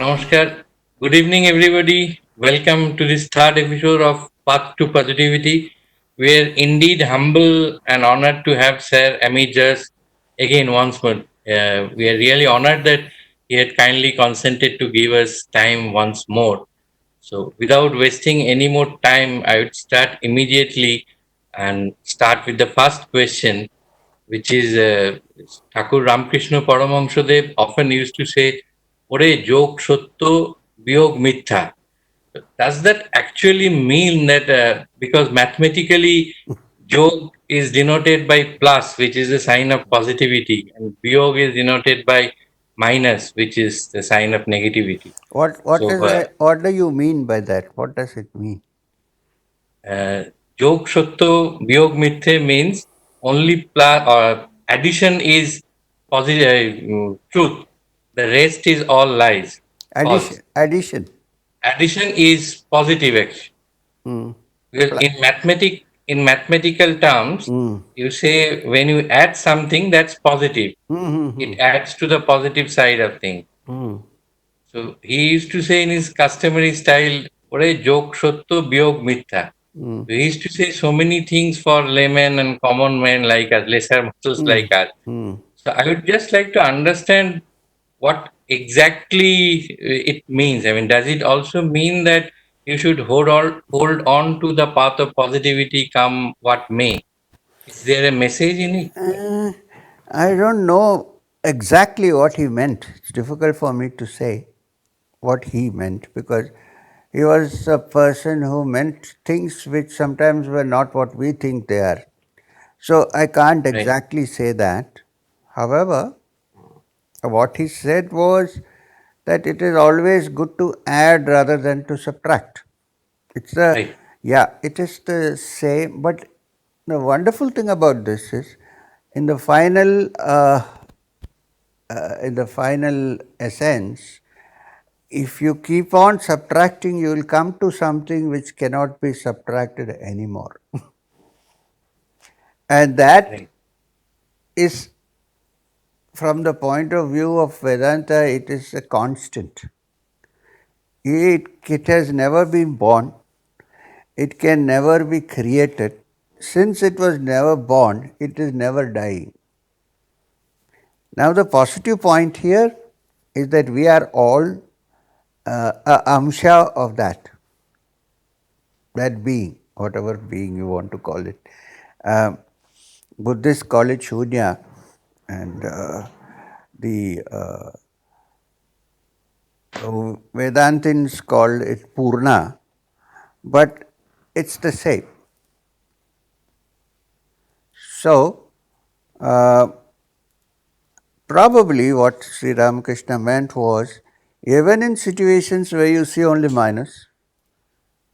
Namaskar. Good evening, everybody. Welcome to this third episode of Path to Positivity. We are indeed humble and honored to have Sir Amit Jas again once more. We are really honored that he had kindly consented to give us time once more. So, without wasting any more time, I would start immediately and start with the first question, which is Thakur Ramakrishna Paramahamsadev often used to say, Ore jog sotto, biyog mitha. Does that actually mean that because mathematically jog is denoted by plus, which is a sign of positivity, and biyog is denoted by minus, which is the sign of negativity? So, What do you mean by that? What does it mean? uh, jog sotto, biyog mithe means only plus or addition is positive truth. The rest is all lies, false. Addition. Addition is positive action. Mm. Because Pla- in mathematical terms, mm. you say when you add something that's positive, Mm-hmm. it adds to the positive side of things. Mm. So he used to say in his customary style, "Ore jok sotto biyog mitha." Mm. So he used to say so many things for laymen and common men like us, lesser mortals Mm. like us. Mm. So I would just like to understand what exactly it means. I mean, does it also mean that you should hold on to the path of positivity, come what may? Is there a message in it? Uh, I don't know exactly what he meant. It's difficult for me to say what he meant because he was a person who meant things which sometimes were not what we think they are. So I can't Right, exactly say that. However, what he said was that it is always good to add rather than to subtract. It's the right, Yeah, it is the same. But the wonderful thing about this is, in the final, essence, if you keep on subtracting, you will come to something which cannot be subtracted anymore, and that right, is, from the point of view of Vedanta, it is a constant. It has never been born. It can never be created. Since it was never born, it is never dying. Now, the positive point here is that we are all a amsha of that being, whatever being you want to call it. Um, Buddhists call it Shunya, and the Vedantins call it Purna, but it's the same. So, uh, probably what Sri Ramakrishna meant was, even in situations where you see only minus,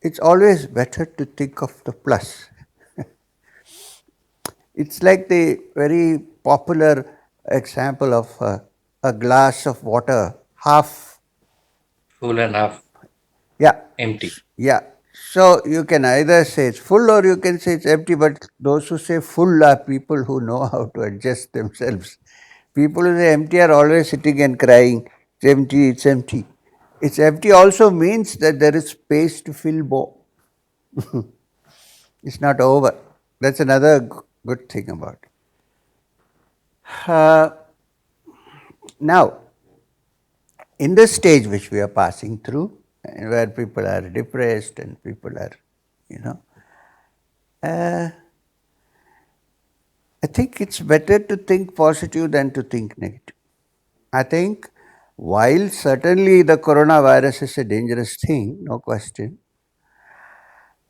it's always better to think of the plus. It's like the very popular example of a glass of water half. full and half Yeah, empty. yeah. So you can either say it's full or you can say it's empty, but those who say full are people who know how to adjust themselves. People who say empty are always sitting and crying, it's empty, it's empty. It's empty also means that there is space to fill more. It's not over. That's another good thing about it. Uh, Now, in the stage which we are passing through, where people are depressed and people are, you know, uh, I think it's better to think positive than to think negative. I think while certainly the coronavirus is a dangerous thing, no question,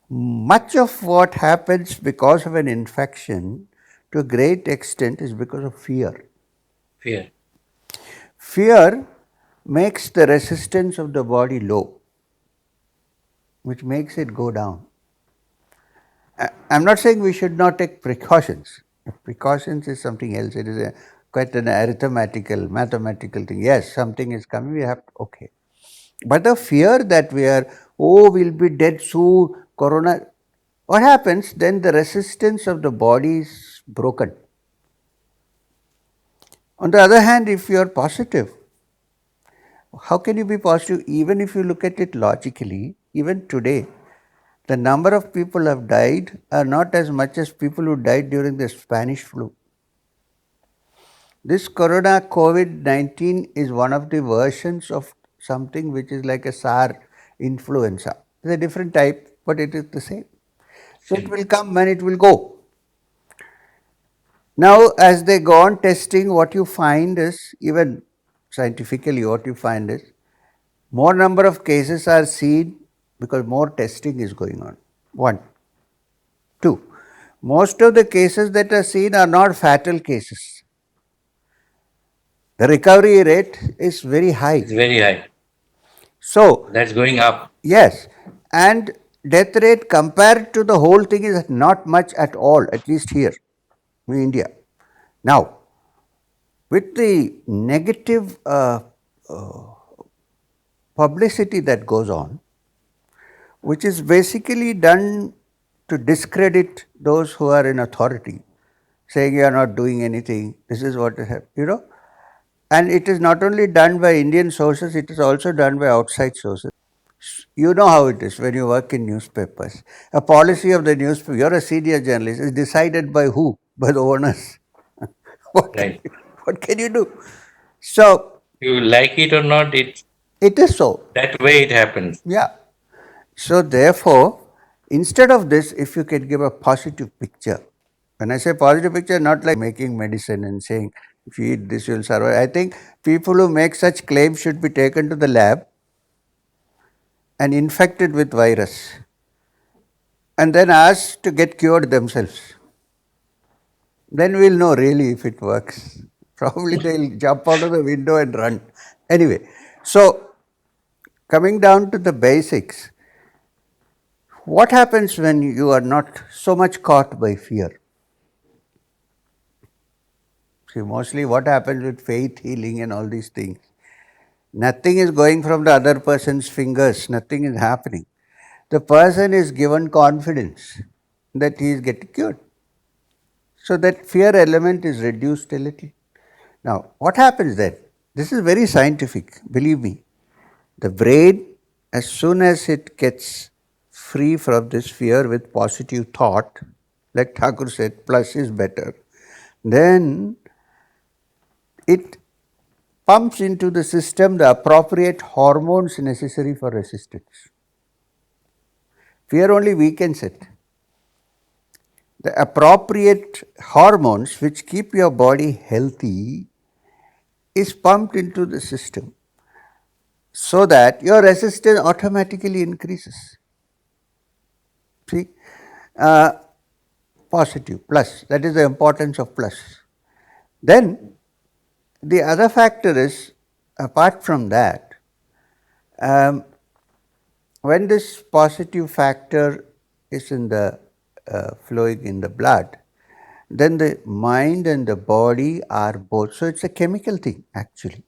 much of what happens because of an infection to a great extent is because of fear. Fear. Fear makes the resistance of the body low, which makes it go down. I'm not saying we should not take precautions. Precautions is something else. It is quite an arithmetical, mathematical thing. Yes, something is coming, we have to, okay. But the fear that we are, oh, we'll be dead soon, corona, what happens? Then the resistance of the body is broken. On the other hand, if you are positive, How can you be positive? Even if you look at it logically, even today, the number of people who have died are not as much as people who died during the Spanish flu. This corona COVID 19 is one of the versions of something which is like a SAR influenza. It's a different type, but it is the same. So it will come and it will go. Now, as they go on testing, what you find is, even scientifically, what you find is more number of cases are seen because more testing is going on. One. Two. Most of the cases that are seen are not fatal cases. The recovery rate is very high. It's very high. So, That's going up. yes, and death rate compared to the whole thing is not much at all, at least here in India. Now, with the negative publicity that goes on, which is basically done to discredit those who are in authority, saying you are not doing anything, this is what is happening. And it is not only done by Indian sources, it is also done by outside sources. You know how it is when you work in newspapers. A policy of the newspaper, you're a senior journalist, is decided by who? By the owners. what, can Right. you, what can you do? So, You like it or not, it's it is so. that way it happens. Yeah. So, therefore, instead of this, if you can give a positive picture, when I say positive picture, not like making medicine and saying, if you eat this, you'll survive. I think people who make such claims should be taken to the lab and infected with virus and then asked to get cured themselves. Then we'll know really if it works. Probably they'll jump out of the window and run. Anyway, so coming down to the basics, what happens when you are not so much caught by fear? See, mostly what happens with faith healing and all these things, nothing is going from the other person's fingers, nothing is happening. The person is given confidence that he is getting cured. So that fear element is reduced a little. Now, what happens then? This is very scientific, believe me. The brain, as soon as it gets free from this fear with positive thought, like Thakur said, plus is better, then it pumps into the system the appropriate hormones necessary for resistance. Fear only weakens it. The appropriate hormones which keep your body healthy is pumped into the system so that your resistance automatically increases. See, uh, positive, plus, that is the importance of plus. Then the other factor is, apart from that, when this positive factor is in the flowing in the blood, then the mind and the body are both, so it's a chemical thing actually,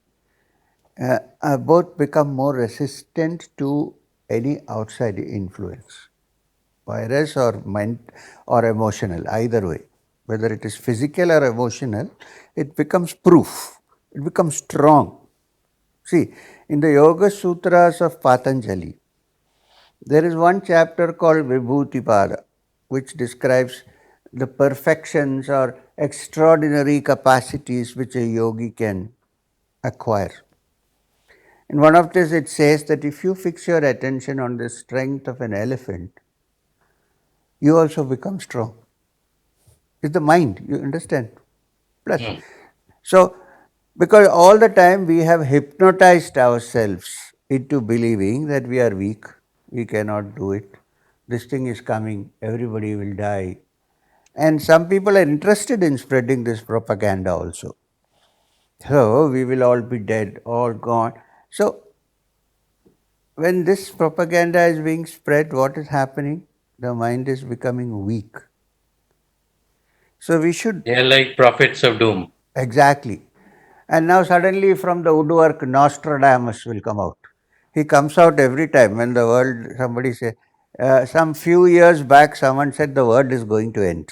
both become more resistant to any outside influence, virus or mind or emotional, either way. Whether it is physical or emotional, it becomes proof, it becomes strong. See, in the Yoga Sutras of Patanjali, there is one chapter called Vibhutipada, which describes the perfections or extraordinary capacities which a yogi can acquire. In one of this, it says that if you fix your attention on the strength of an elephant, you also become strong. It's the mind, you understand? Plus. So, because all the time we have hypnotized ourselves into believing that we are weak, we cannot do it, this thing is coming, everybody will die. And some people are interested in spreading this propaganda also. So, we will all be dead, all gone. So, when this propaganda is being spread, what is happening? The mind is becoming weak. So, we should. They are like prophets of doom. Exactly. And now suddenly from the woodwork, Nostradamus will come out. He comes out every time when the world, somebody say, some few years back, someone said the world is going to end.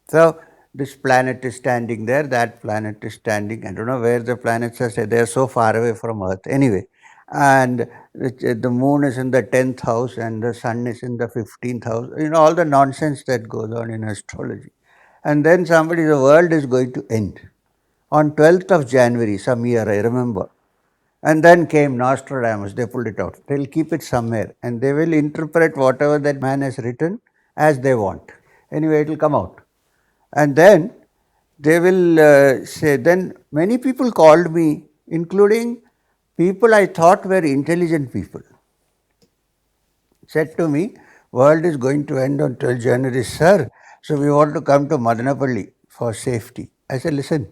So this planet is standing there, that planet is standing. I don't know where the planets are. They are so far away from Earth. Anyway, and the moon is in the 10th house and the sun is in the 15th house. You know, all the nonsense that goes on in astrology. And then somebody, the world is going to end on 12th of January, some year, I remember. And then came Nostradamus, they pulled it out. They'll keep it somewhere and they will interpret whatever that man has written as they want. Anyway, it will come out. And then they will say, then many people called me, including people I thought were intelligent people, said to me, world is going to end on 12 January, sir, so we want to come to Madanapalli for safety. I said, listen,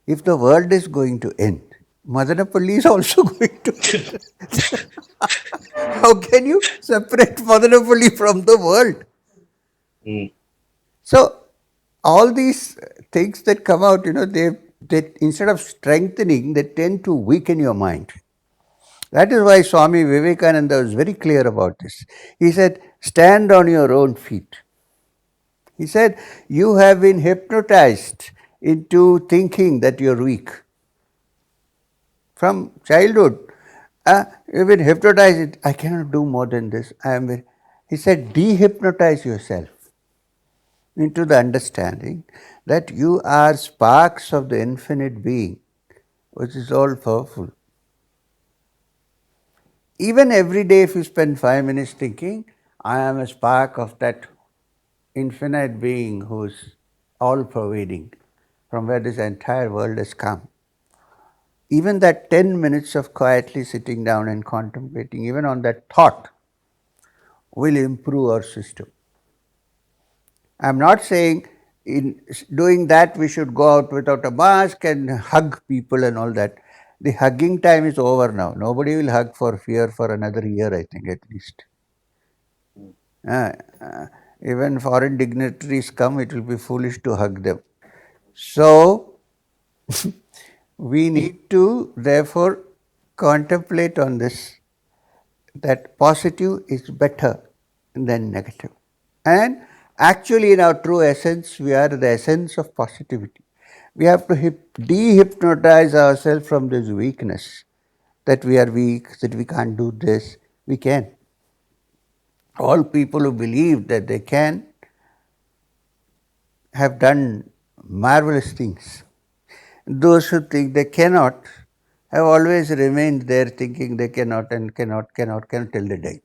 if the world is going to end, Madanapalli is also going to end. How can you separate Madanapalli from the world? Mm. So, all these things that come out, you know, they instead of strengthening, they tend to weaken your mind. That is why Swami Vivekananda was very clear about this. He said, stand on your own feet. He said, you have been hypnotized into thinking that you're weak. From childhood, you've been hypnotized. I cannot do more than this. He said, dehypnotize yourself into the understanding that you are sparks of the infinite being, which is all powerful. Even every day, if you spend 5 minutes thinking, I am a spark of that infinite being who is all pervading, from where this entire world has come. Even that 10 minutes of quietly sitting down and contemplating, even on that thought, will improve our system. I'm not saying in doing that we should go out without a mask and hug people and all that. The hugging time is over now. Nobody will hug for fear for another year, I think, at least. Even foreign dignitaries come, it will be foolish to hug them. So, we need to therefore contemplate on this, that positive is better than negative. And actually, in our true essence, we are the essence of positivity. We have to dehypnotize ourselves from this weakness, that we are weak, that we can't do this. We can. All people who believe that they can have done marvelous things. Those who think they cannot have always remained there thinking they cannot and cannot till they die.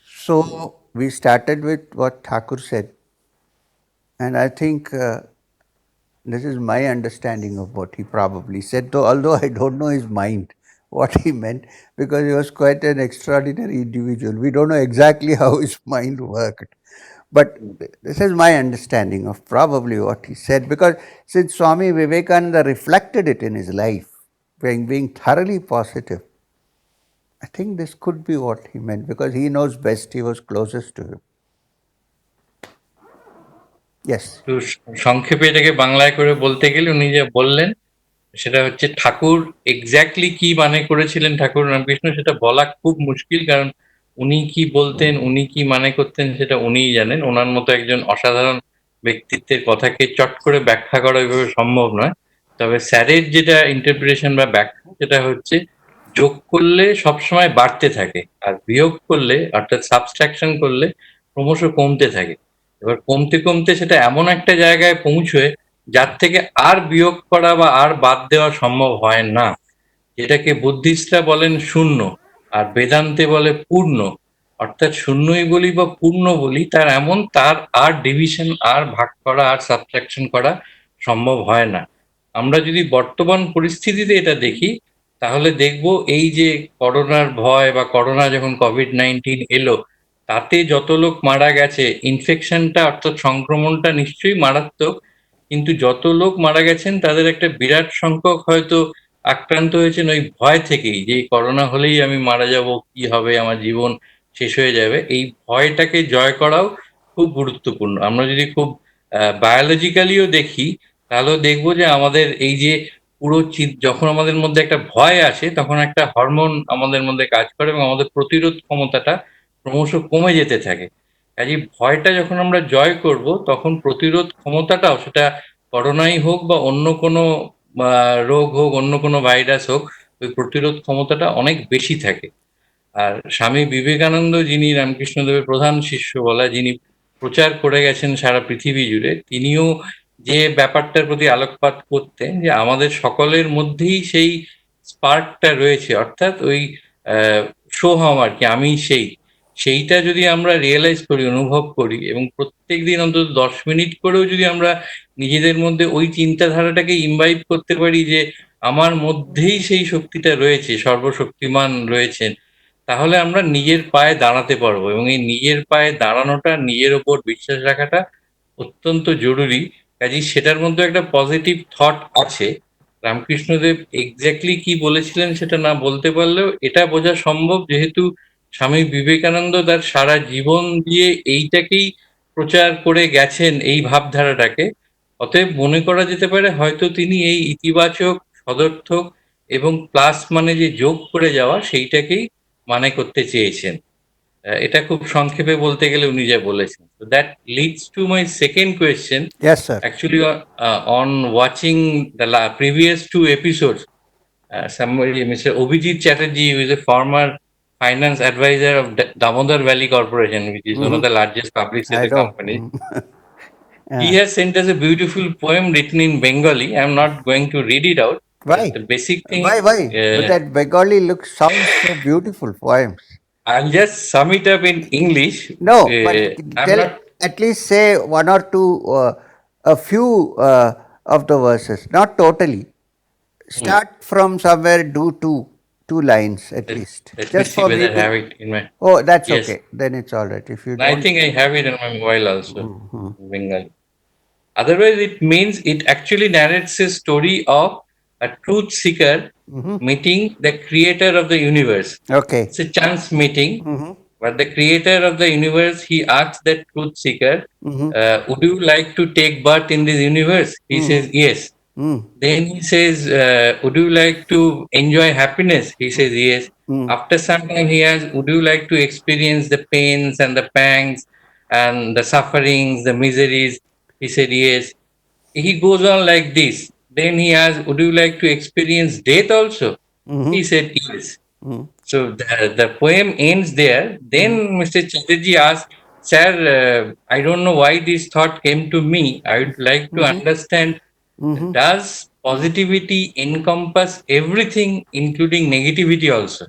So, we started with what Thakur said, and I think this is my understanding of what he probably said, though although I don't know his mind, what he meant, because he was quite an extraordinary individual. We don't know exactly how his mind worked. But this is my understanding of probably what he said, because since Swami Vivekananda reflected it in his life, being thoroughly positive, I think this could be what he meant, because he knows best, he was closest to him. Yes. তো সংক্ষেপে এটাকে বাংলায় করে বলতে গেলে উনি যে বললেন সেটা হচ্ছে ঠাকুর এক্স্যাক্টলি কি মানে করেছিলেন ঠাকুর রামকৃষ্ণ, সেটা বলা খুব মুশকিল, কারণ উনি কি বলতেন, উনি কি মানে করতেন সেটা উনিই জানেন। ওনার মতো একজন অসাধারণ ব্যক্তিত্বের কথাকে চট করে ব্যাখ্যা করা ওইভাবে সম্ভব নয়। তবে স্যারের যেটা ইন্টারপ্রিটেশন বা ব্যাখ্যা, সেটা হচ্ছে যোগ করলে সবসময় বাড়তে থাকে, আর বিয়োগ করলে অর্থাৎ সাবস্ট্রাকশন করলে ক্রমশ কমতে থাকে। এবার কমতে কমতে সেটা এমন একটা জায়গায় পৌঁছয় যার থেকে আর বিয়োগ করা বা আর বাদ দেওয়া সম্ভব হয় না, যেটাকে বুদ্ধিস্টরা বলেন শূন্য আর বেদান্তে বলে পূর্ণ। অর্থাৎ শূন্যই বলি বা পূর্ণ বলি, তার এমন তার আর ডিভিশন, আর ভাগ করা, আর সাবট্রাকশন করা সম্ভব হয় না। আমরা যদি বর্তমান পরিস্থিতিতে এটা দেখি, তাহলে দেখব এই যে করোনার ভয় বা করোনা যখন কোভিড-19 এলো, তাতে যত লোক মারা গেছে, ইনফেকশনটা অর্থাৎ সংক্রমণটা নিশ্চয়ই মারাত্মক, কিন্তু যত লোক মারা গেছেন তাদের একটা বিরাট সংখ্যক হয়তো আক্রান্ত হয়েছেন ওই ভয় থেকেই, যে করোনা হলেই আমি মারা যাব, কি হবে, আমার জীবন শেষ হয়ে যাবে। এই ভয়টাকে জয় করাও খুব গুরুত্বপূর্ণ। আমরা যদি খুব বায়োলজিক্যালিও দেখি, তাহলেও দেখব যে আমাদের এই যে পুরো যখন আমাদের মধ্যে একটা ভয় আসে, তখন একটা হরমোন আমাদের মধ্যে কাজ করে এবং আমাদের প্রতিরোধ ক্ষমতাটা ক্রমশ কমে যেতে থাকে। কাজে ভয়টা যখন আমরা জয় করব তখন প্রতিরোধ ক্ষমতাটাও, সেটা করোনাই হোক বা অন্য কোনো রোগ হোক, অন্য কোনো ভাইরাস হোক, ওই প্রতিরোধ ক্ষমতাটা অনেক বেশি থাকে। আর স্বামী বিবেকানন্দ, যিনি রামকৃষ্ণদেবের প্রধান শিষ্য বলা, যিনি প্রচার করে গেছেন সারা পৃথিবী জুড়ে, তিনিও যে ব্যাপারটার প্রতি আলোকপাত করতেন যে আমাদের সকলের মধ্যেই সেই স্পার্কটা রয়েছে, অর্থাৎ ওই সোহম আর কি, আমি সেইটা যদি আমরা রিয়েলাইজ করি, অনুভব করি, এবং প্রত্যেক দিন অন্তত 10 মিনিট করেও যদি আমরা নিজেদের মধ্যে ওই চিন্তাধারাটাকে ইমবাইব করতে পারি যে আমার মধ্যেই সেই শক্তিটা রয়েছে, সর্বশক্তিমান রয়েছেন, তাহলে আমরা নিজের পায়ে দাঁড়াতে পারবো। এবং এই নিজের পায়ে দাঁড়ানোটা, নিজের ওপর বিশ্বাস রাখাটা অত্যন্ত জরুরি। কাজেই সেটার মধ্যে একটা পজিটিভ থট আছে। রামকৃষ্ণদেব এক্স্যাক্টলি কি বলেছিলেন সেটা না বলতে পারলেও এটা বোঝা সম্ভব, যেহেতু স্বামী বিবেকানন্দ তার সারা জীবন দিয়ে এইটাকেই প্রচার করে গেছেন, এই ভাবধারাটাকে। অতএব মনে করা যেতে পারে হয়তো তিনি এই ইতিবাচক, সদর্থক এবং প্লাস মানে যে যোগ করে যাওয়া, সেইটাকেই মানে করতে চেয়েছেন। এটা খুব সংক্ষেপে বলতে গেলে উনি যা বলেছেন। So that leads to my second question. Yes, sir. Actually, on watching the previous two episodes, somebody, Mr. Obhijit Chatterjee, who is a former finance advisor of Damodar Valley Corporation, which is one of the largest public I sector know. companies, he Yeah. has sent us a beautiful poem written in Bengali. I am not going to read it out, but Why? the basic thing, Why? But that Bengali sounds so beautiful poems. I'll just sum it up in English. No, but I'm tell, not. at least say one or two, a few of the verses, not totally. Start from somewhere, do two lines at Let, least, let me just see for whether me I to. have it in my. Oh, that's Yes, okay. Then it's all right. If you I don't. think I have it on my mobile also, Bengali. Otherwise, it means it actually narrates a story of a truth seeker meeting the creator of the universe. Okay. It's a chance meeting, but the creator of the universe, he asks that truth seeker, would you like to take birth in this universe? He says, yes. Then he says, would you like to enjoy happiness? He says, yes. After some time, he asks, would you like to experience the pains and the pangs and the sufferings, the miseries? He said, yes. He goes on like this. Then he asks, would you like to experience death also? He said, yes. So the poem ends there. Then Mr. Chatterjee asks, sir, I don't know why this thought came to me. I would like to understand, does positivity encompass everything, including negativity also?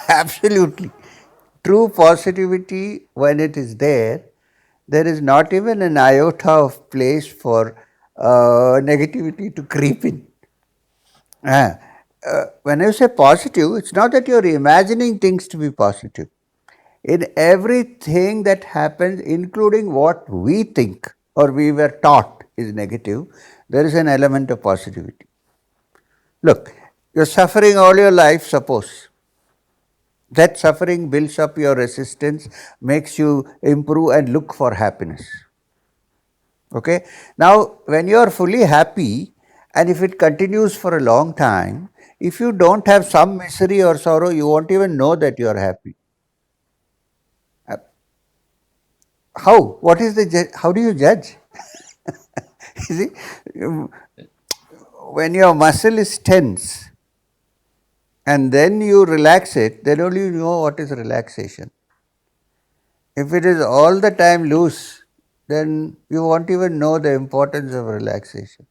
Absolutely. True positivity, when it is there is not even an iota of place for negativity to creep in. When you say positive, it's not that you're imagining things to be positive. In everything that happens, including what we think or we were taught is negative, there is an element of positivity. Look, you're suffering all your life, suppose. That suffering builds up your resistance, makes you improve and look for happiness. Okay? Now, when you are fully happy and if it continues for a long time, if you don't have some misery or sorrow, you won't even know that you are happy. How? What is the how do you judge? You see, when your muscle is tense and then you relax it, then only you know what is relaxation. If it is all the time loose, then you won't even know the importance of relaxation.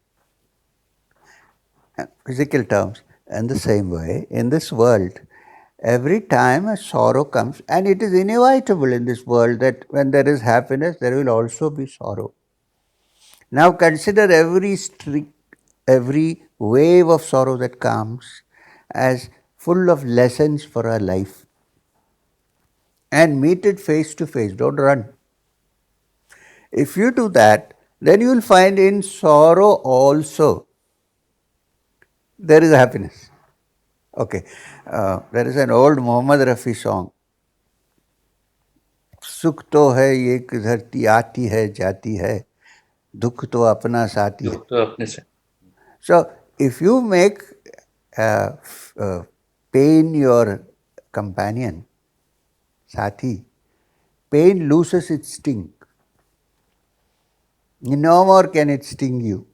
Physical terms. And the same way, in this world, every time a sorrow comes, and it is inevitable in this world that when there is happiness, there will also be sorrow. Now consider every wave of sorrow that comes as full of lessons for our life. And meet it face to face, don't run. If you do that, then you will find in sorrow also there is happiness. Okay, there is an old Mohammad Rafi song. सुख तो है ये कि धरती आती है जाती है, दुख तो अपना साथी है. तो अपने से. So if you make pain your companion, साथी, pain loses its sting. No more can it sting you.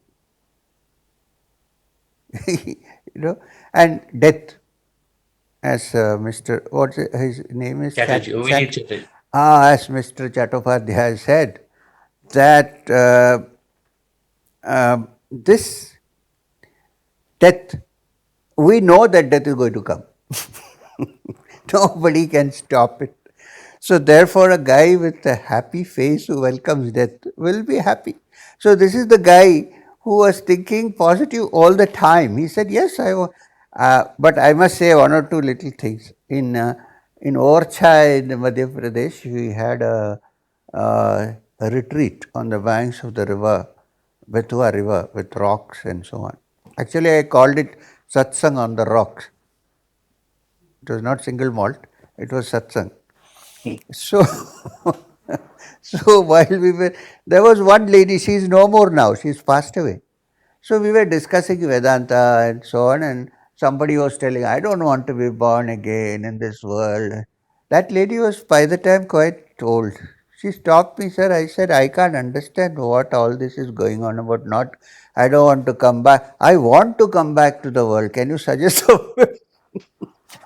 And death, as Mr. What's his name is? Chatterjee, Vinit Chatterjee. As Mr. Chattopadhyay said, that this death, we know that death is going to come. Nobody can stop it. So therefore, a guy with a happy face who welcomes death will be happy. So this is the guy who was thinking positive all the time. He said, "Yes, but I must say one or two little things. In Orcha in Madhya Pradesh, we had a retreat on the banks of the river, Betua river, with rocks and so on. Actually, I called it satsang on the rocks. It was not single malt, it was satsang. So, so while we were, there was one lady, she is no more now, she's passed away. So we were discussing Vedanta and so on, and somebody was telling, I don't want to be born again in this world. That lady was by the time quite old. She stopped me, sir. I said, I can't understand what all this is going on about. Not, I don't want to come back. I want to come back to the world. Can you suggest a way?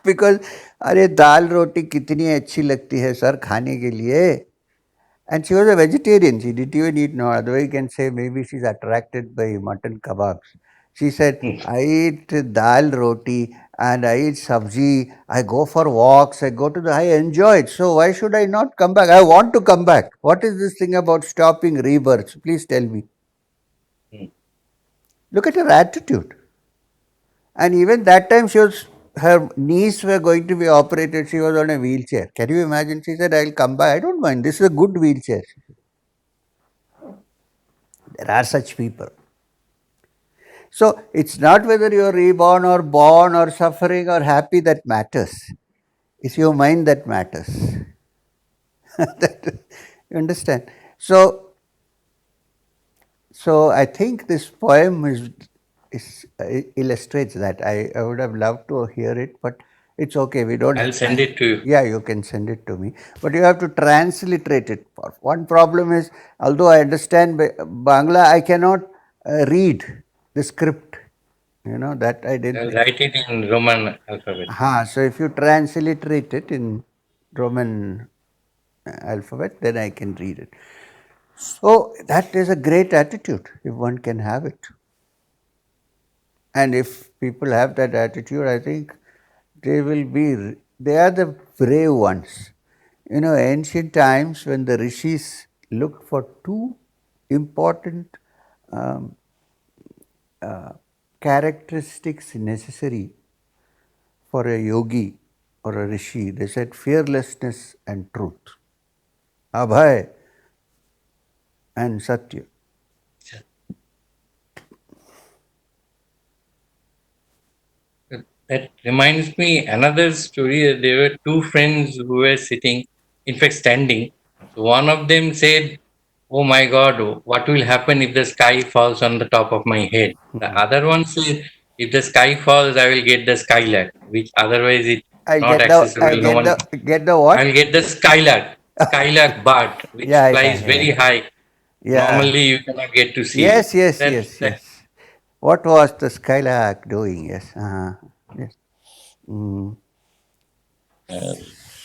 Because अरे दाल रोटी कितनी अच्छी लगती है sir खाने के लिए. And she was a vegetarian. She didn't even eat, no other way you can say maybe she's attracted by mutton kebabs. She said, I eat dal roti and I eat sabji, I go for walks, I enjoy it. So why should I not come back? I want to come back. What is this thing about stopping rebirths? Please tell me. Look at her attitude. And even that time her knees were going to be operated. She was on a wheelchair. Can you imagine? She said, I'll come back. I don't mind. This is a good wheelchair. There are such people. So it's not whether you're reborn or born or suffering or happy that matters. It's your mind that matters. You understand? So I think this poem illustrates that. I would have loved to hear it, but it's okay. We don't. I'll send it to you. Yeah, you can send it to me, but you have to transliterate it. One problem is, although I understand Bangla, I cannot read the script. You know that I didn't. I'll write it in Roman alphabet. So if you transliterate it in Roman alphabet, then I can read it. So that is a great attitude if one can have it. And if people have that attitude, I think they are the brave ones. You know, ancient times when the rishis looked for two important characteristics necessary for a yogi or a rishi, they said fearlessness and truth. Abhay and Satya. That reminds me another story. There were two friends who were sitting, in fact, standing. So one of them said, "Oh my God, what will happen if the sky falls on the top of my head?" The other one said, "If the sky falls, I will get the skylark, which otherwise it's not accessible. No one. Get the what? I'll get the skylark bird, which flies very high. Yeah. Normally, you cannot get to see Yes, it. yes, yes. What was the skylark doing? Yes. Yes. Mm.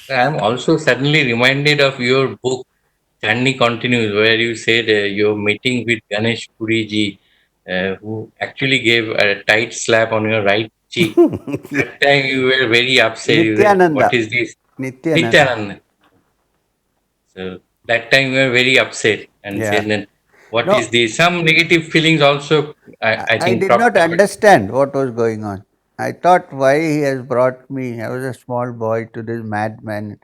I'm also suddenly reminded of your book, Journey Continues, where you said your meeting with Ganesh Puriji, who actually gave a tight slap on your right cheek. That time you were very upset. You were, Nityananda. what is this? Nityananda. Nityananda. So that time you were very upset and Yeah. said, that, what No, is this? Some negative feelings also, I I think, did not cropped up. understand what was going on. I thought why he has brought me, I was a small boy, to this madman.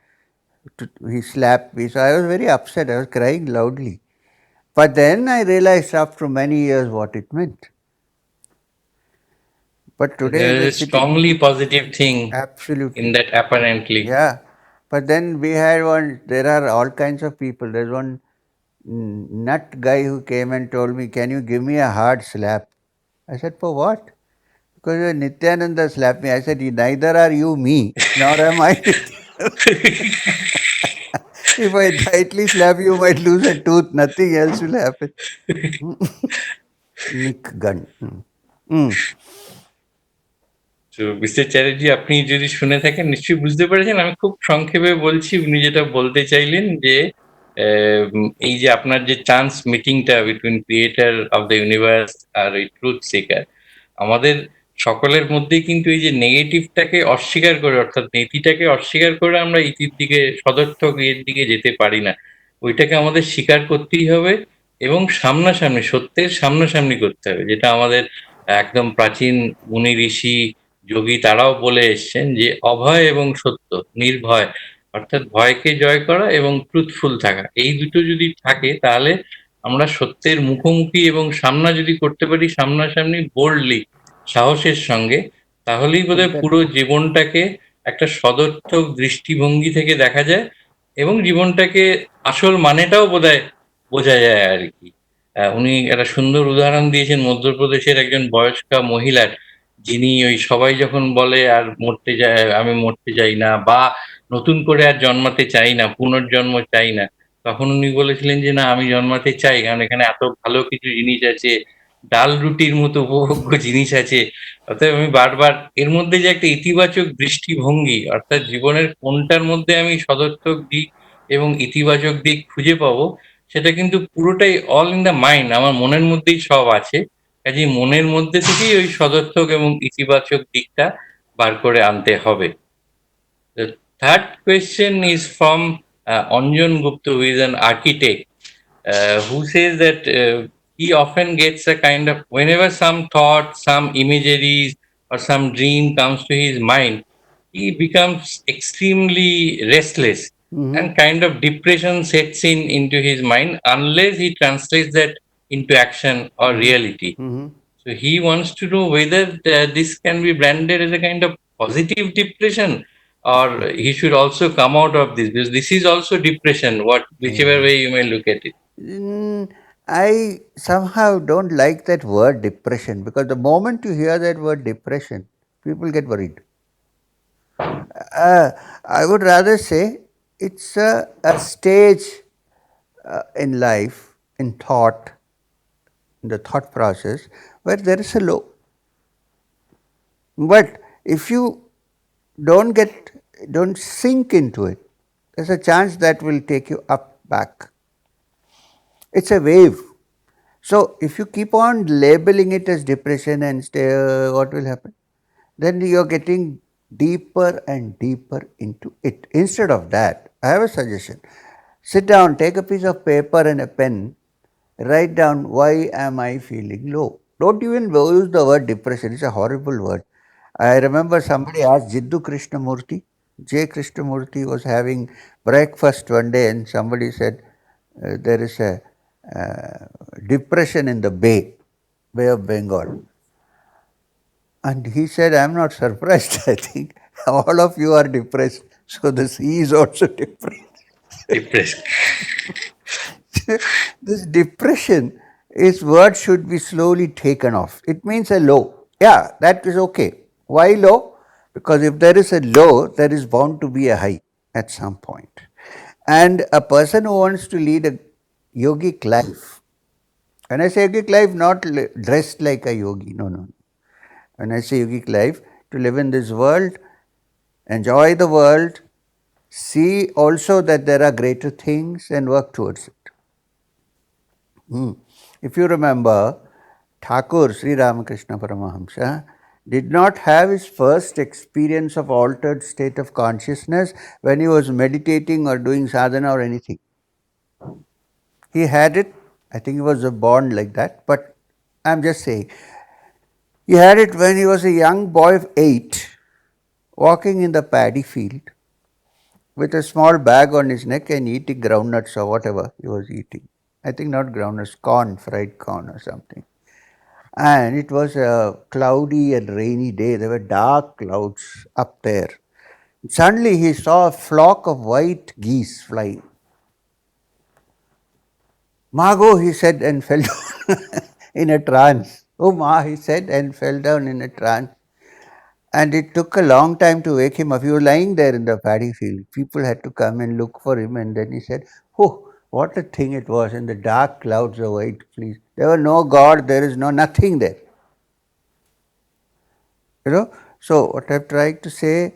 He slapped me. So I was very upset. I was crying loudly. But then I realized after many years what it meant. But today There the is a city. strongly positive thing Absolutely. in that apparently. Yeah. But then we had one, there are all kinds of people. There's one nut guy who came and told me, can you give me a hard slap? I said, for what? Because Nityananda slapped me. I said, neither are you me, nor am I. If I tightly slap you, you might lose a tooth. Nothing else will happen. Nick gun. তো mister Chatterjee, আপনি যদি শুনে থাকেন নিশ্চয়ই বুঝতে পেরেছেন আমি খুব সংক্ষেপে বলছি। উনি যেটা বলতে চাইলেন যে এই যে আপনার যে চান্স মিটিংটা between creator of the universe আর ওই ট্রুথ সিকার, আমাদের সকলের মধ্যেই কিন্তু এই যে নেগেটিভটাকে অস্বীকার করে, অর্থাৎ নেতিটাকে অস্বীকার করে আমরা ইতির দিকে, সদর্থক এর দিকে যেতে পারি না। ওইটাকে আমাদের স্বীকার করতেই হবে এবং সামনাসামনি, সত্যের সামনাসামনি করতে হবে, যেটা আমাদের একদম প্রাচীন মুনি ঋষি যোগী তারাও বলে এসছেন যে অভয় এবং সত্য, নির্ভয়, অর্থাৎ ভয়কে জয় করা এবং ট্রুথফুল থাকা, এই দুটো যদি থাকে তাহলে আমরা সত্যের মুখোমুখি এবং সামনা যদি করতে পারি, সামনাসামনি বোল্ডলি, সাহসের সঙ্গে, তাহলেই বোধহয় পুরো জীবনটাকে একটা সদর্থক দৃষ্টিভঙ্গি থেকে দেখা যায় এবং জীবনটাকে আসল মানেটাও বোধহয় বোঝা যায় আর কি। উনি একটা সুন্দর উদাহরণ দিয়েছেন মধ্যপ্রদেশের একজন বয়স্কা মহিলার, যিনি ওই সবাই যখন বলে আর মরতে যায়, আমি মরতে চাই না বা নতুন করে আর জন্মাতে চাই না, পুনর্জন্ম চাই না, তখন উনি বলেছিলেন যে না, আমি জন্মাতে চাই, কারণ এখানে এত ভালো কিছু জিনিস আছে, ডাল রুটির মতো উপভোগ্য জিনিস আছে। অতএব আমি বারবার এর মধ্যে যে একটা ইতিবাচক দৃষ্টিভঙ্গি, অর্থাৎ জীবনের কোনটার মধ্যে আমি সদর্থক দিক এবং ইতিবাচক দিক খুঁজে পাবো, সেটা কিন্তু পুরোটাই অল ইন দ্য মাইন্ড, আমার মনের মধ্যেই সব আছে। কাজেই মনের মধ্যে থেকেই ওই সদর্থক এবং ইতিবাচক দিকটা বার করে আনতে হবে। The third question is from Anjan Gupta, who is an architect, who says that he often gets a kind of, whenever some thought, some imageries, or some dream comes to his mind, he becomes extremely restless, and kind of depression sets in into his mind unless he translates that into action or reality. So he wants to know whether this can be branded as a kind of positive depression, or he should also come out of this, because this is also depression, whichever way you may look at it. I somehow don't like that word depression, because the moment you hear that word depression, people get worried. I would rather say it's a stage in life, in thought, in the thought process, where there is a low. But if you don't sink into it, there's a chance that will take you up back. It's a wave. So if you keep on labeling it as depression and stay, what will happen? Then you're getting deeper and deeper into it. Instead of that, I have a suggestion. Sit down, take a piece of paper and a pen, write down, why am I feeling low? Don't even use the word depression, it's a horrible word. I remember somebody asked Jiddu Krishnamurti. J. Krishnamurti was having breakfast one day and somebody said, there is a depression in the Bay of Bengal. And he said, I am not surprised. I think all of you are depressed. So the sea is also depressed. Depressed. This depression is word should be slowly taken off. It means a low. Yeah, that is okay. Why low? Because if there is a low, there is bound to be a high at some point. And a person who wants to lead a yogic life, when I say yogic life, not dressed like a yogi, no. When I say yogic life, to live in this world, enjoy the world, see also that there are greater things and work towards it. If you remember, Thakur Sri Ramakrishna Paramahamsa did not have his first experience of altered state of consciousness when he was meditating or doing sadhana or anything. He had it, I think he was born like that, but I am just saying, he had it when he was a young boy of 8, walking in the paddy field with a small bag on his neck and eating groundnuts or whatever he was eating. I think not groundnuts, corn, fried corn or something. And it was a cloudy and rainy day. There were dark clouds up there. Suddenly he saw a flock of white geese flying. Mago, he said, and fell down in a trance. Oh, Ma, he said, and fell down in a trance. And it took a long time to wake him up. He was lying there in the paddy field. People had to come and look for him, and then he said, "Oh, what a thing it was! And the dark clouds of white fleece. There was no God, there is no nothing there." You know? So, what I'm trying to say,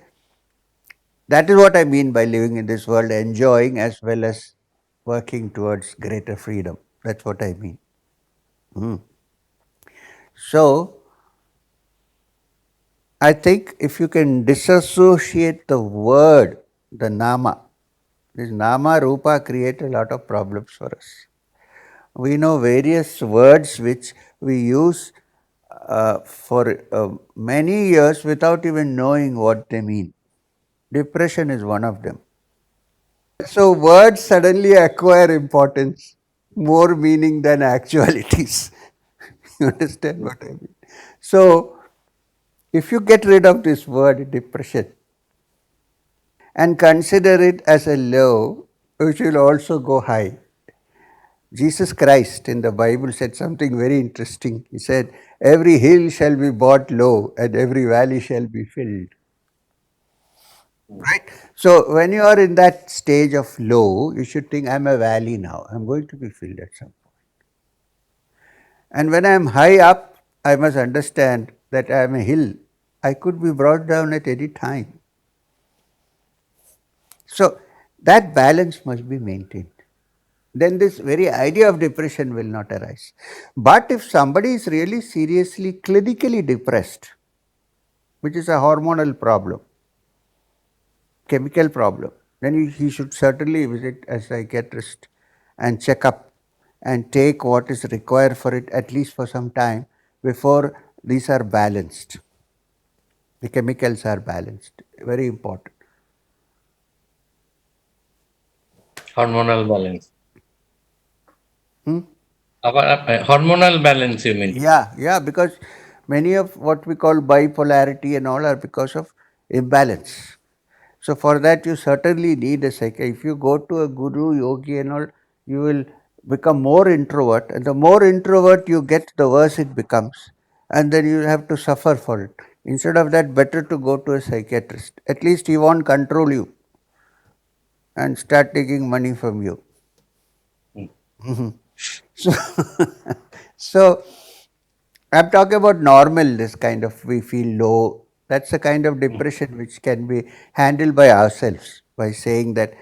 that is what I mean by living in this world, enjoying as well as working towards greater freedom. That's what I mean. So, I think if you can disassociate the word, the nama, this nama rupa create a lot of problems for us. We know various words which we use for many years without even knowing what they mean. Depression is one of them. So words suddenly acquire importance, more meaning than actualities. You understand what I mean? So if you get rid of this word depression and consider it as a low, which will also go high. Jesus Christ in the Bible said something very interesting. He said, "Every hill shall be brought low and every valley shall be filled." Right? So when you are in that stage of low, you should think, "I'm a valley now. I'm going to be filled at some point." And when I'm high up, I must understand that I'm a hill. I could be brought down at any time. So that balance must be maintained. Then this very idea of depression will not arise. But if somebody is really seriously clinically depressed, which is a hormonal problem, chemical problem, then he should certainly visit a psychiatrist and check up and take what is required for it at least for some time before these are balanced. The chemicals are balanced. Very important. Hormonal balance. Hmm? Hormonal balance, you mean? Yeah, because many of what we call bipolarity and all are because of imbalance. So for that you certainly need a psychiatrist. If you go to a guru, yogi and all, you will become more introvert, and the more introvert you get, the worse it becomes, and then you have to suffer for it. Instead of that, better to go to a psychiatrist. At least he won't control you and start taking money from you. So, so I'm talking about normal, this kind of we feel low. That's a kind of depression which can be handled by ourselves by saying that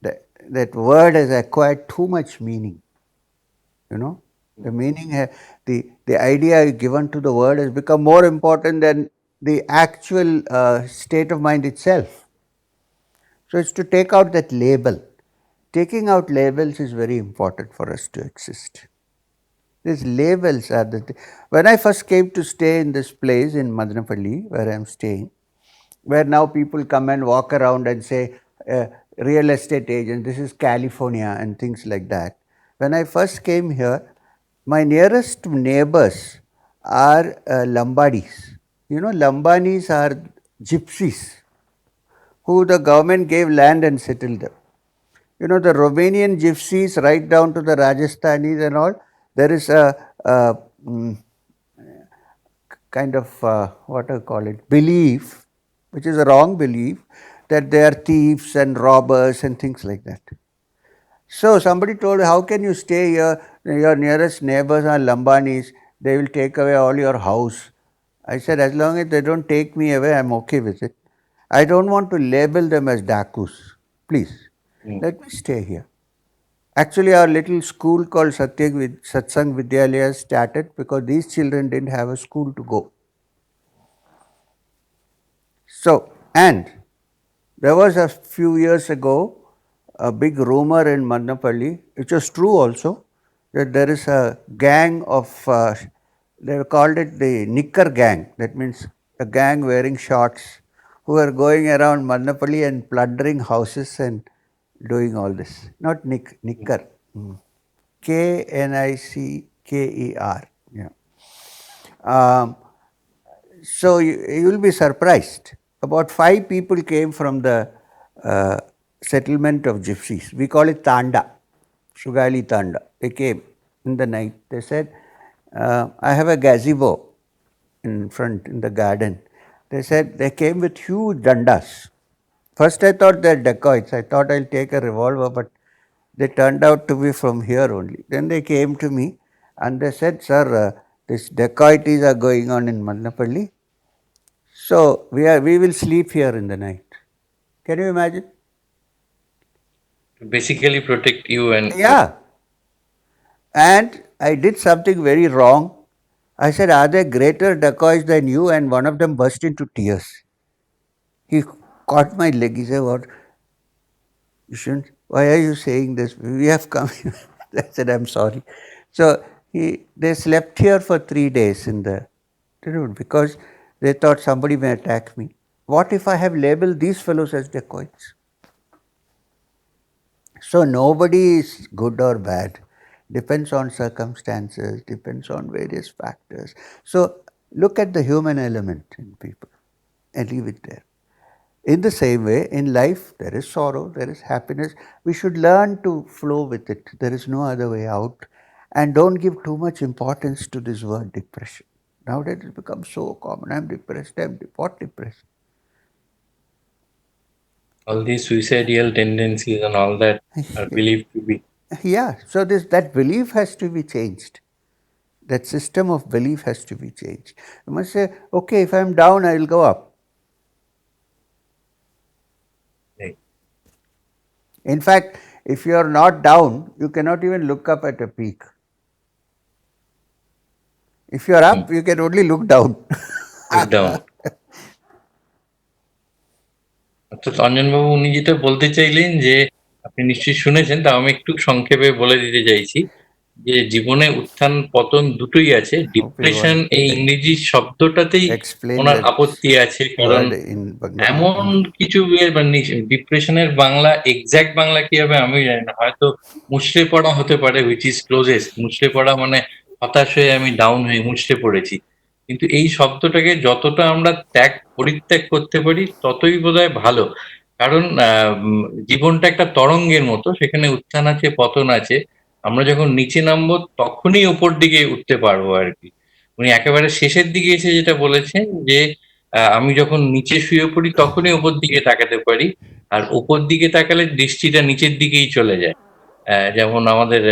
that word has acquired too much meaning. You know, the meaning, the idea given to the word has become more important than the actual state of mind itself. So it's to take out that label. Taking out labels is very important for us to exist. These labels are when I first came to stay in this place in Madanapalli, where I am staying, where now people come and walk around and say, real estate agent, this is California and things like that. When I first came here, my nearest neighbors are Lambadis. You know, Lambanis are gypsies who the government gave land and settled them. You know, the Romanian gypsies right down to the Rajasthanis and all, there is a kind of what I call it, belief, which is a wrong belief, that they are thieves and robbers and things like that. So somebody told, how can you stay here? Your nearest neighbors are Lambanis, they will take away all your house. I said, as long as they don't take me away, I'm okay with it. I don't want to label them as Dakus. Please, let me stay here. Actually, our little school called Satsang Vidyalaya started because these children didn't have a school to go. So, and there was a few years ago a big rumor in Madanapalli, which was true also, that there is a gang of, they called it the knicker gang, that means a gang wearing shorts who are going around Madanapalli and plundering houses and doing all this. Not knicker. Knicker. Yeah. Um, so you will be surprised. About 5 people came from the settlement of gypsies. We call it Tanda, Sugali Tanda. They came in the night. They said, I have a gazebo in front in the garden. They said they came with huge dandas. First, I thought they're dacoits. I thought I'll take a revolver, but they turned out to be from here only. Then they came to me and they said, "Sir, these dacoities are going on in Madnapalli. So we will sleep here in the night." Can you imagine? To basically protect you and Yeah. And I did something very wrong. I said, "Are there greater dacoits than you?" And one of them burst into tears. He caught my leg. He said, "What? You shouldn't. Why are you saying this? We have come." I said, "I'm sorry." So they slept here for 3 days in the room because they thought somebody may attack me. What if I have labeled these fellows as dacoits? So nobody is good or bad. Depends on circumstances, depends on various factors. So look at the human element in people and leave it there. In the same way, in life, there is sorrow, there is happiness. We should learn to flow with it. There is no other way out. And don't give too much importance to this word depression. Nowadays it becomes so common. I'm depressed. What depressed? all these suicidal tendencies and all that are believed to be. Yeah, so that belief has to be changed. That system of belief has to be changed. You must say, okay, if I'm down, I will go up. Right. In fact, if you are not down, you cannot even look up at a peak. If you are Hmm. up, you can only look down. Look down. অর্থাৎ অঞ্জনবাবু উনি যেটা বলতে চাইলেন যে আপনি নিশ্চয়ই শুনেছেন, তা আমি একটু সংক্ষেপে বলে দিতে চাইছি যে জীবনে উত্থান পতন দুটোই আছে। Hope you ডিপ্রেশন want এই ইংরেজি শব্দটাতেই explain ওনার that আপত্তি আছে, কারণ word in Bengali. এমন কিছু ডিপ্রেশনের বাংলা, এক্সাক্ট বাংলা কি হবে আমি জানি না, হয়তো মুষড়ে পড়া হতে পারে, হুইচ ইজ ক্লোজেস্ট। মুষড়ে পড়া মানে হতাশ হয়ে আমি ডাউন হয়ে মুষড়ে পড়েছি, কিন্তু এই শব্দটাকে যতটা আমরা পরিত্যাগ করতে পারি ততই বোধহয় ভালো। কারণ জীবনটা একটা তরঙ্গের মতো, সেখানে উত্থান আছে পতন আছে। আমরা যখন নিচে নামবো তখনই ওপর দিকে উঠতে পারবো আর কি। উনি একেবারে শেষের দিকে এসে যেটা বলেছেন যে আমি যখন নিচে শুয়ে পড়ি তখনই ওপর দিকে তাকাতে পারি, আর ওপর দিকে তাকালে দৃষ্টিটা নিচের দিকেই চলে যায়। যেমন আমাদের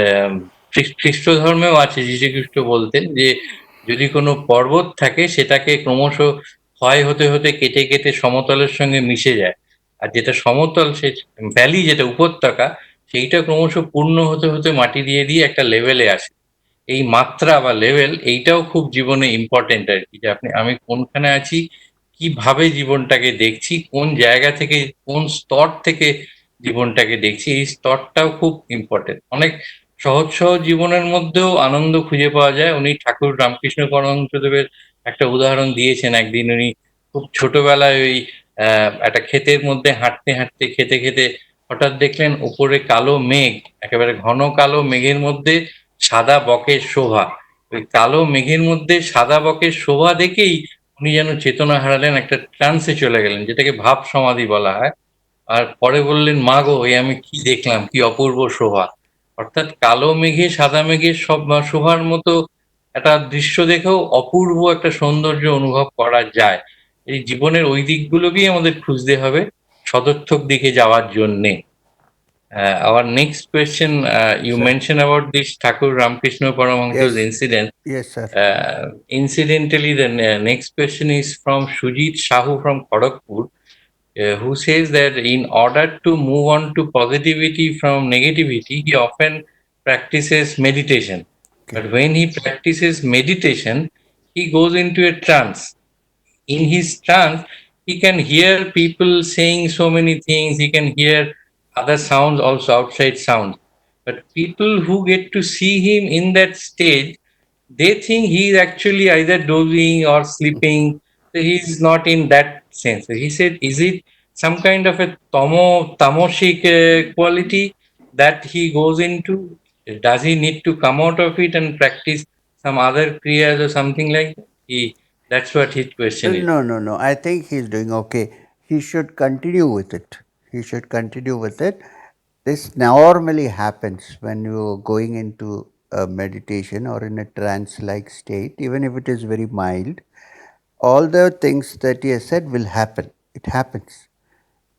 খ্রিস্ট ধর্মেও আছে, যীশুখ্রিস্ট বলতেন যে যদি কোনো পর্বত থাকে সেটাকে ক্রমশ ক্ষয় হতে হতে কেটে কেটে সমতলের সঙ্গে মিশে যায়, আর যেটা সমতল সে ভ্যালি, যেটা উপত্যকা, সেইটা ক্রমশ পূর্ণ হতে হতে মাটি দিয়ে দিয়ে একটা লেভেলে আসে। এই মাত্রা বা লেভেল এইটাও খুব জীবনে ইম্পর্টেন্ট আর কি, যে আমি কোনখানে আছি, কিভাবে জীবনটাকে দেখছি, কোন জায়গা থেকে, কোন স্তর থেকে জীবনটাকে দেখছি, এই স্তরটাও খুব ইম্পর্টেন্ট। অনেক সহজ সহজ জীবনের মধ্যেও আনন্দ খুঁজে পাওয়া যায়। উনি ঠাকুর রামকৃষ্ণ পরমহংসদেবের একটা উদাহরণ দিয়েছেন। একদিন উনি খুব ছোটবেলায় ওই একটা ক্ষেতের মধ্যে হাঁটতে হাঁটতে খেতে খেতে হঠাৎ দেখলেন উপরে কালো মেঘ, একেবারে ঘন কালো মেঘের মধ্যে সাদা বকের শোভা। ওই কালো মেঘের মধ্যে সাদা বকের শোভা দেখেই উনি যেন চেতনা হারালেন, একটা ট্রান্সে চলে গেলেন, যেটাকে ভাব সমাধি বলা হয়। আর পরে বললেন, মা গো, এ আমি কি দেখলাম, কি অপূর্ব শোভা। অর্থাৎ কালো মেঘে সাদা মেঘের সব শোভার মতো একটা দৃশ্য দেখেও অপূর্ব একটা সৌন্দর্য অনুভব করা যায়। এই জীবনের ওই দিকগুলোকেই আমাদের খুঁজতে হবে সদর্থক দিকে যাওয়ার জন্যে। Our next question, you Sir. mentioned about this Thakur Ramkrishna Paramahansa's Yes. incident. Yes, sir. Incidentally, the next question is from Sujit Shahu from Kharagpur, who says that in order to move on to positivity from negativity, he often practices meditation. Okay. But when he practices meditation, he goes into a trance. In his trance, he can hear people saying so many things, he can hear other sounds also, outside sounds. But people who get to see him in that stage, they think he is actually either dozing or sleeping. So he is not in that sense. So he said, is it some kind of a tamoshic quality that he goes into? Does he need to come out of it and practice some other kriyas or something like that? That's what his question is. No, no, no. I think he's doing okay. He should continue with it. He should continue with it. This normally happens when you're going into a meditation or in a trance like state, even if it is very mild. all the things that he has said will happen. It happens.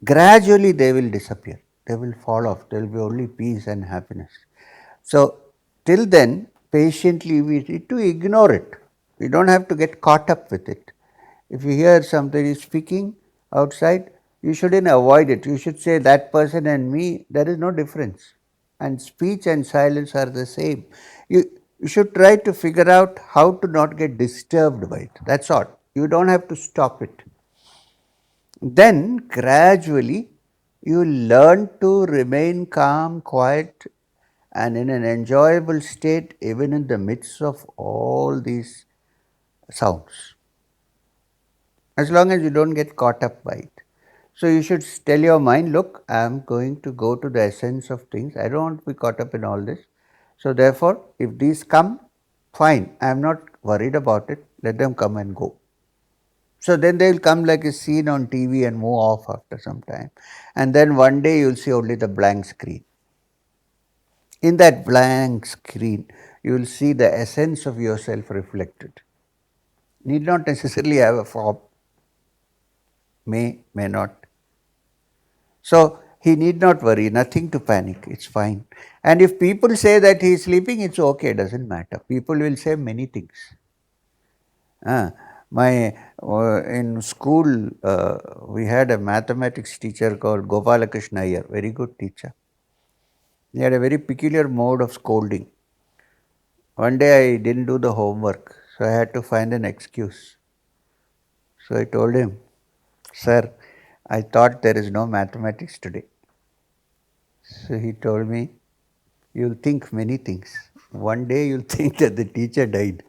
Gradually they will disappear. They will fall off. There will be only peace and happiness. So, till then, patiently we need to ignore it. We don't have to get caught up with it. If you hear somebody speaking outside, you shouldn't avoid it. You should say, that person and me, there is no difference. And speech and silence are the same. You should try to figure out how to not get disturbed by it. That's all. You don't have to stop it. Then gradually you learn to remain calm, quiet, and in an enjoyable state, even in the midst of all these sounds, as long as you don't get caught up by it. So you should tell your mind, look, I am going to go to the essence of things. I don't want to be caught up in all this. So therefore, if these come, fine. I am not worried about it. Let them come and go. So then they will come like a scene on TV and move off after some time. And then one day you will see only the blank screen. In that blank screen, you will see the essence of yourself reflected. Need not necessarily have a form, may not. So he need not worry, nothing to panic, it's fine. And if people say that he is sleeping, it's okay, doesn't matter. People will say many things. My in school, we had a mathematics teacher called Gopalakrishna Iyer, very good teacher. He had a very peculiar mode of scolding. One day I didn't do the homework, so I had to find an excuse. So I told him, sir, I thought there is no mathematics today. So he told me, you'll think many things. One day you'll think that the teacher died.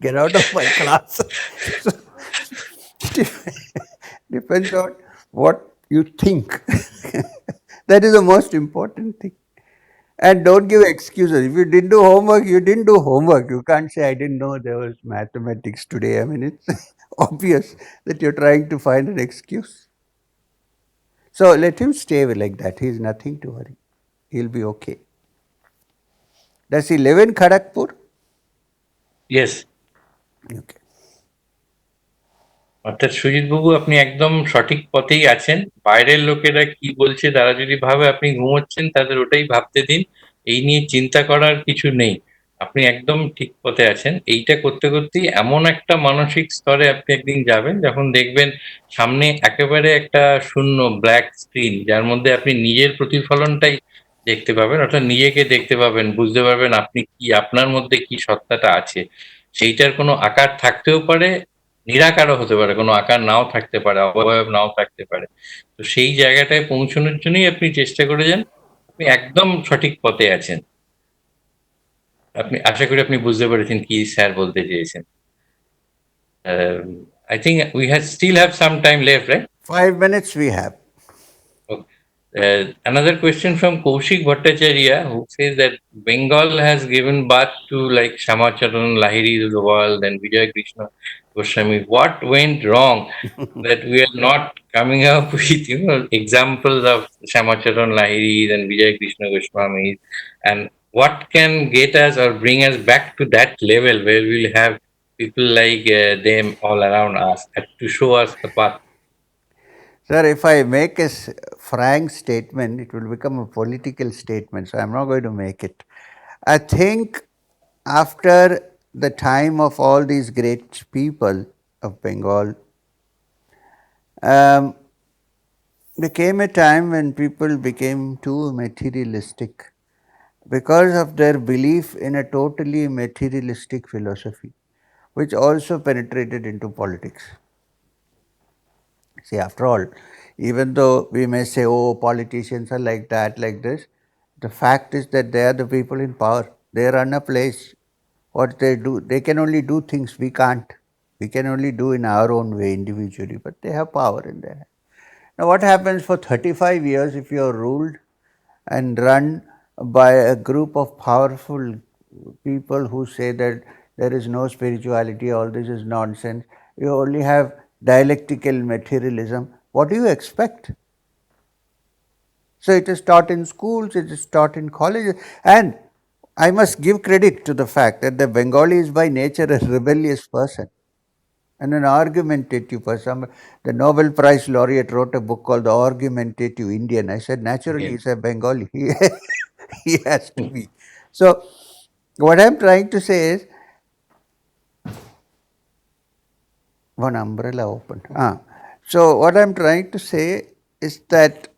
Get out of my class. So, depends on what you think. That is the most important thing. And don't give excuses. If you didn't do homework, you didn't do homework. You can't say, I didn't know there was mathematics today. I mean, it's obvious that you're trying to find an excuse. So let him stay like that. He's nothing to worry. He'll be okay. Does he live in Kharagpur? Yes. Okay. অর্থাৎ সুজিতবাবু আপনি একদম সঠিক পথেই আছেন। বাইরের লোকেরা কি বলছে তারা যদি ভাবে আপনি ঘুমোচ্ছেন তাদের ওটাই ভাবতে দিন। এই নিয়ে চিন্তা করার কিছু নেই। আপনি একদম ঠিক পথে আছেন। এইটা করতে করতেই এমন একটা মানসিক স্তরে আপনি একদিন যাবেন যখন দেখবেন সামনে একেবারে একটা শূন্য ব্ল্যাক স্ক্রিন, যার মধ্যে আপনি নিজের প্রতিফলনটাই দেখতে পাবেন, অর্থাৎ নিজেকে দেখতে পাবেন, বুঝতে পারবেন আপনি কি, আপনার মধ্যে কি সত্তাটা আছে। সেইটার কোনো আকার থাকতেও পারে, নিরাকারও হতে পারে, কোনো আকার নাও থাকতে পারে, অবয়ব নাও থাকতে পারে। তো সেই জায়গাটায় পৌঁছানোর জন্যই আপনি চেষ্টা করে যান। আপনি একদম সঠিক পথে আছেন। আপনি আশা করি আপনি বুঝতে পেরেছেন কি স্যার বলতে চেয়েছেন। I think we still have some time left, right? 5 minutes we have. Okay. Another question from Kaushik Bhattacharya, who says that Bengal has given birth to like Shamacharan Lahiri of the world and Vijay Krishna Goswami. What went wrong that we are not coming up with examples of Shamacharan Lahiris and Vijay Krishna Goswamis, and what can get us or bring us back to that level where we'll have people like them all around us to show us the path. Sir, if I make a frank statement, it will become a political statement, so I'm not going to make it. I think after the time of all these great people of Bengal, there came a time when people became too materialistic because of their belief in a totally materialistic philosophy, which also penetrated into politics. See, after all, even though we may say, oh, politicians are like that, like this, the fact is that they are the people in power. They run a place. What they do, they can only do things we can't. We can only do in our own way individually, but they have power in their hand. Now, what happens for 35 years if you are ruled and run by a group of powerful people who say that there is no spirituality, all this is nonsense, you only have dialectical materialism, what do you expect? So it is taught in schools, it is taught in colleges, and I must give credit to the fact that the Bengali is by nature a rebellious person. and an argumentative person. The Nobel Prize laureate wrote a book called The Argumentative Indian. I said, naturally, Again. he's a Bengali. He has to be. So, what I'm trying to say is, one umbrella open. So, what I'm trying to say is that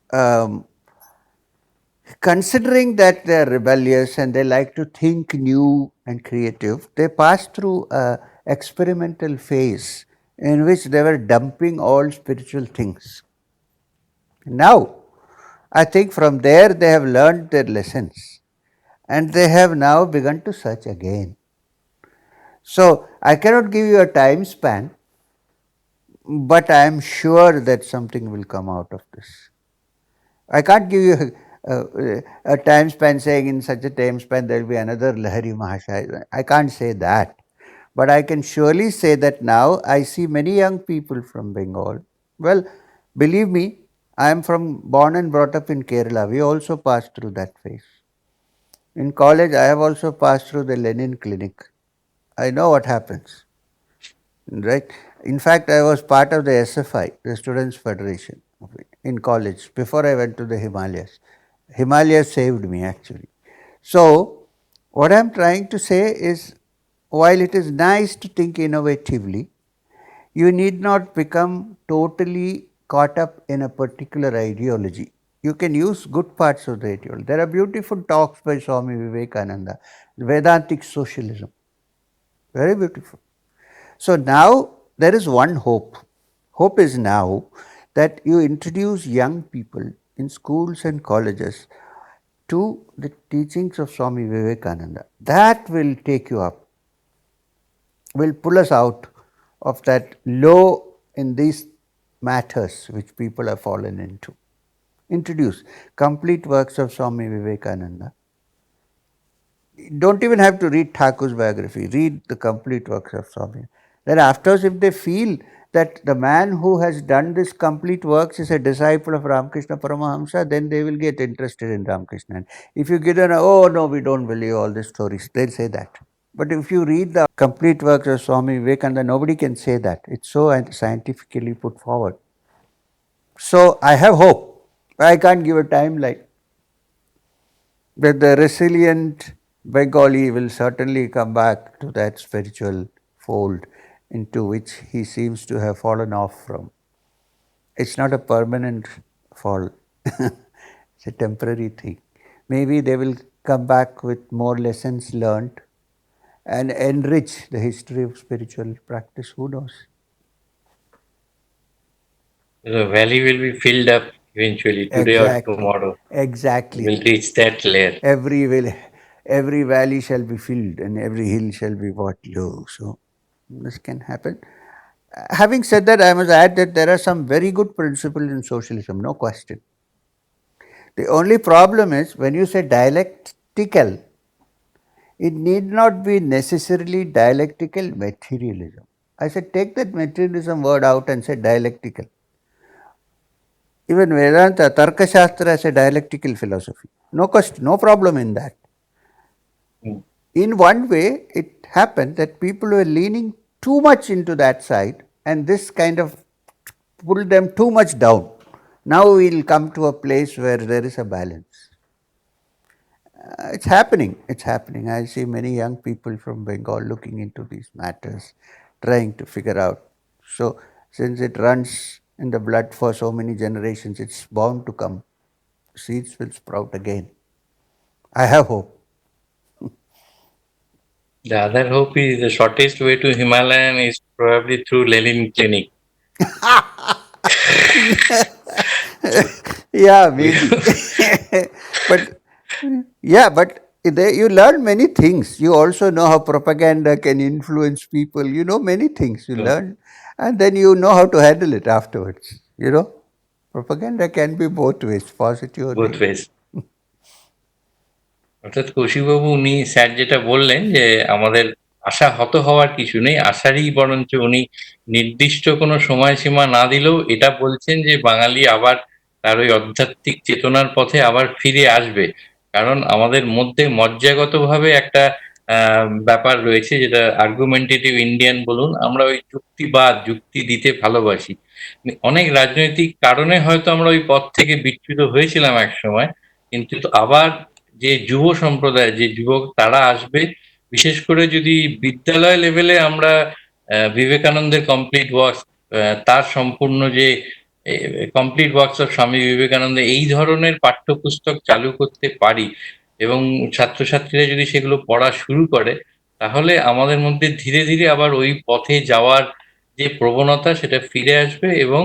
considering that they are rebellious and they like to think new and creative, they passed through a experimental phase in which they were dumping all spiritual things. Now, I think from there they have learned their lessons and they have now begun to search again. So, I cannot give you a time span, but I am sure that something will come out of this. I can't give you a time span saying in such a time span there will be another Lahari Mahashaya. I can't say that. But I can surely say that now I see many young people from Bengal. Well, believe me, I am born and brought up in Kerala. We also passed through that phase. In college, I have also passed through the Lenin Clinic. I know what happens, right? In fact, I was part of the SFI, the Students' Federation, in college before I went to the Himalayas. Himalayas saved me actually. So, what I am trying to say is, while it is nice to think innovatively, you need not become totally caught up in a particular ideology. You can use good parts of the ideology. There are beautiful talks by Swami Vivekananda, Vedantic socialism, very beautiful. So now there is one hope. Hope is now that you introduce young people in schools and colleges to the teachings of Swami Vivekananda. That will take you up, will pull us out of that low in these matters which people have fallen into. Introduce complete works of Swami Vivekananda. Don't even have to read Thakur's biography, read the complete works of Swami. Then afterwards, if they feel that the man who has done this complete works is a disciple of Ramakrishna Paramahamsa, then they will get interested in Ramakrishna. And if you give them, oh no, we don't believe all these stories, they'll say that. But if you read the complete works of Swami Vivekananda, nobody can say that. It's so scientifically put forward. So I have hope. I can't give a timeline. But the resilient Bengali will certainly come back to that spiritual fold into which he seems to have fallen off from. It's not a permanent fall, it's a temporary thing. Maybe they will come back with more lessons learned and enrich the history of spiritual practice. Who knows? The valley will be filled up eventually, today or Exactly. tomorrow. Exactly. We'll reach that layer. Every valley shall be filled and every hill shall be brought low. So this can happen. Having said that, I must add that there are some very good principles in socialism, no question. The only problem is when you say dialectical, it need not be necessarily dialectical materialism. I said take that materialism word out and say dialectical. Even Vedanta, Tarka Shastra is a dialectical philosophy. No question, no problem in that. Mm. In one way, it happened that people were leaning too much into that side and this kind of pulled them too much down. Now we'll come to a place where there is a balance. It's happening. It's happening. I see many young people from Bengal looking into these matters, trying to figure out. So, since it runs in the blood for so many generations, it's bound to come. Seeds will sprout again. I have hope. The other hope is the shortest way to Himalayan is probably through Lenin Clinic. Yeah, maybe. But yeah, but you learn many things. You also know how propaganda can influence people. You know many things. You learn, and then you know how to handle it afterwards. Propaganda can be both ways, positive or both negative. ways. অর্থাৎ কৌশিকবাবু উনি sir যেটা বললেন যে আমাদের আশা হত হওয়ার কিছু নেই, আশারই বরঞ্চ উনি নির্দিষ্ট কোনো সময়সীমা না দিলেও এটা বলছেন যে বাঙালি আবার তার ওই আধ্যাত্মিক চেতনার পথে আবার ফিরে আসবে। কারণ আমাদের মধ্যে মজ্জাগতভাবে একটা ব্যাপার রয়েছে, যেটা আর্গুমেন্টেটিভ ইন্ডিয়ান বলুন, আমরা ওই যুক্তিবাদ, যুক্তি দিতে ভালোবাসি। অনেক রাজনৈতিক কারণে হয়তো আমরা ওই পথ থেকে বিচ্যুত হয়েছিলাম একসময়, কিন্তু আবার যে যুব সম্প্রদায়, যে যুবক তারা আসবে, বিশেষ করে যদি বিদ্যালয় লেভেলে আমরা বিবেকানন্দের কমপ্লিট ওয়ার্কস, তার সম্পূর্ণ যে complete works of Swami Vivekananda, এই ধরনের পাঠ্যপুস্তক চালু করতে পারি এবং ছাত্রছাত্রীরা যদি সেগুলো পড়া শুরু করে, তাহলে আমাদের মধ্যে ধীরে ধীরে আবার ওই পথে যাওয়ার যে প্রবণতা সেটা ফিরে আসবে এবং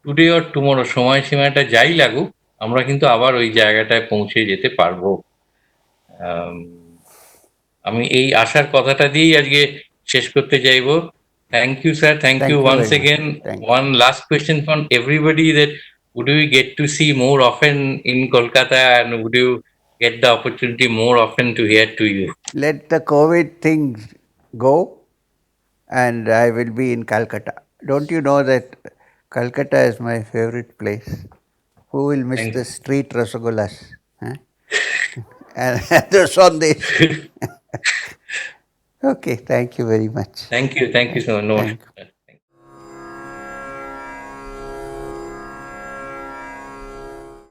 টুডে অর টুমোরো, সময়সীমাটা যাই লাগুক, আমরা কিন্তু আবার ওই জায়গাটায় পৌঁছে যেতে পারবো। আম, আমি এই আশার কথাটা দিয়েই আজকে শেষ করতে চাইবো। Thank you sir, thank you Thank you once very much. Again. Thank One last question from everybody, that would we get to see more often in Kolkata, and would you get the opportunity more often to hear to you? Let the COVID things go and I will be in Calcutta. Don't you know that Calcutta is my favorite place? Who will miss Thank the street rasagullas? Huh? And the sandesh. Okay, thank you very much. thank you so much. Thank you.